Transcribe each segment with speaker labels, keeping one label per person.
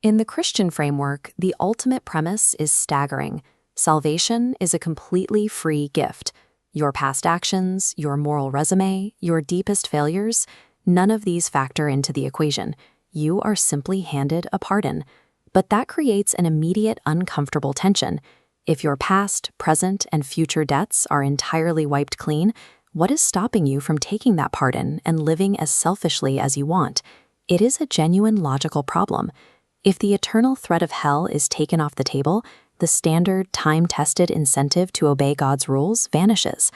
Speaker 1: In the Christian framework, the ultimate premise is staggering. Salvation is a completely free gift. Your past actions, your moral resume, your deepest failures, none of these factor into the equation. You are simply handed a pardon. But that creates an immediate uncomfortable tension. If your past, present, and future debts are entirely wiped clean, what is stopping you from taking that pardon and living as selfishly as you want? It is a genuine logical problem. If the eternal threat of hell is taken off the table, the standard, time-tested incentive to obey God's rules vanishes.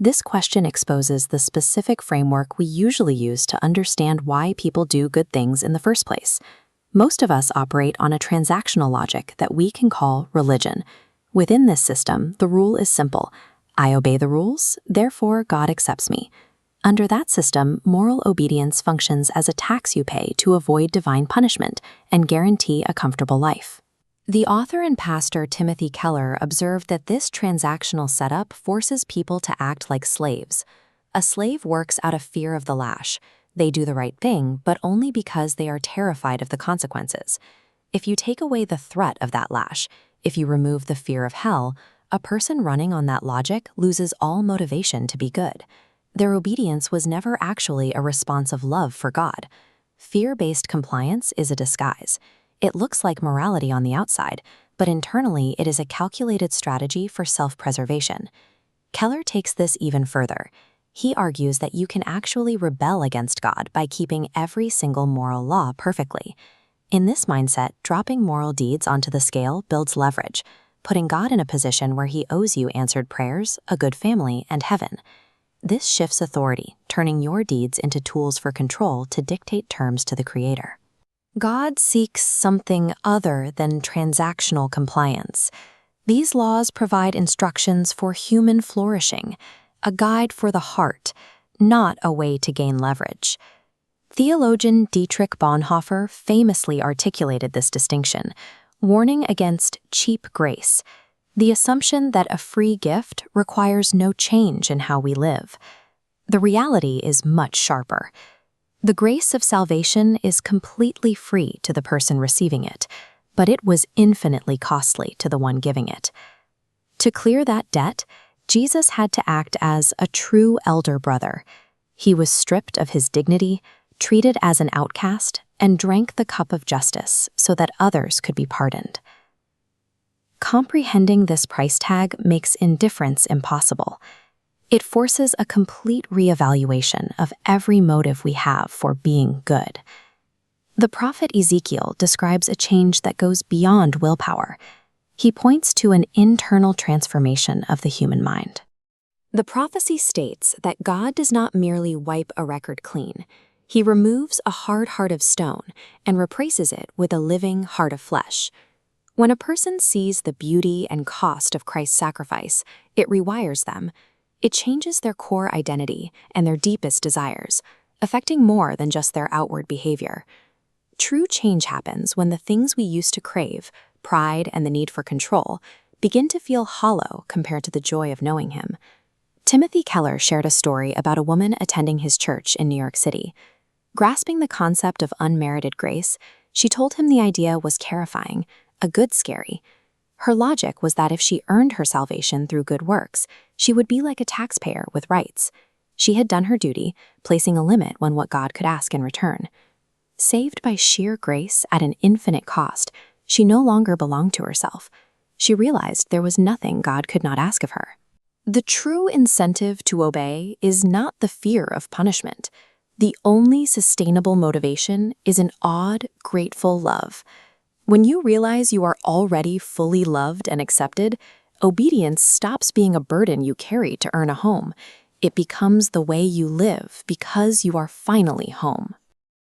Speaker 1: This question exposes the specific framework we usually use to understand why people do good things in the first place. Most of us operate on a transactional logic that we can call religion. Within this system, the rule is simple. I obey the rules, therefore God accepts me. Under that system, moral obedience functions as a tax you pay to avoid divine punishment and guarantee a comfortable life. The author and pastor Timothy Keller observed that this transactional setup forces people to act like slaves. A slave works out of fear of the lash. They do the right thing, but only because they are terrified of the consequences. If you take away the threat of that lash, if you remove the fear of hell, a person running on that logic loses all motivation to be good. Their obedience was never actually a response of love for God. Fear-based compliance is a disguise. It looks like morality on the outside, but internally it is a calculated strategy for self-preservation. Keller takes this even further. He argues that you can actually rebel against God by keeping every single moral law perfectly. In this mindset, dropping moral deeds onto the scale builds leverage, putting God in a position where he owes you answered prayers, a good family, and heaven. This shifts authority, turning your deeds into tools for control to dictate terms to the Creator. God seeks something other than transactional compliance. These laws provide instructions for human flourishing, a guide for the heart, not a way to gain leverage. Theologian Dietrich Bonhoeffer famously articulated this distinction, warning against cheap grace, the assumption that a free gift requires no change in how we live. The reality is much sharper. The grace of salvation is completely free to the person receiving it, but it was infinitely costly to the one giving it. To clear that debt, Jesus had to act as a true elder brother. He was stripped of his dignity, treated as an outcast, and drank the cup of justice so that others could be pardoned. Comprehending this price tag makes indifference impossible. It forces a complete reevaluation of every motive we have for being good. The prophet Ezekiel describes a change that goes beyond willpower. He points to an internal transformation of the human mind. The prophecy states that God does not merely wipe a record clean. He removes a hard heart of stone and replaces it with a living heart of flesh. When a person sees the beauty and cost of Christ's sacrifice, it rewires them. It changes their core identity and their deepest desires, affecting more than just their outward behavior. True change happens when the things we used to crave, pride and the need for control, begin to feel hollow compared to the joy of knowing Him. Timothy Keller shared a story about a woman attending his church in New York City. Grasping the concept of unmerited grace, she told him the idea was terrifying, a good scary. Her logic was that if she earned her salvation through good works, she would be like a taxpayer with rights. She had done her duty, placing a limit on what God could ask in return. Saved by sheer grace at an infinite cost, she no longer belonged to herself. She realized there was nothing God could not ask of her. The true incentive to obey is not the fear of punishment. The only sustainable motivation is an awed, grateful love. When you realize you are already fully loved and accepted, obedience stops being a burden you carry to earn a home. It becomes the way you live because you are finally home.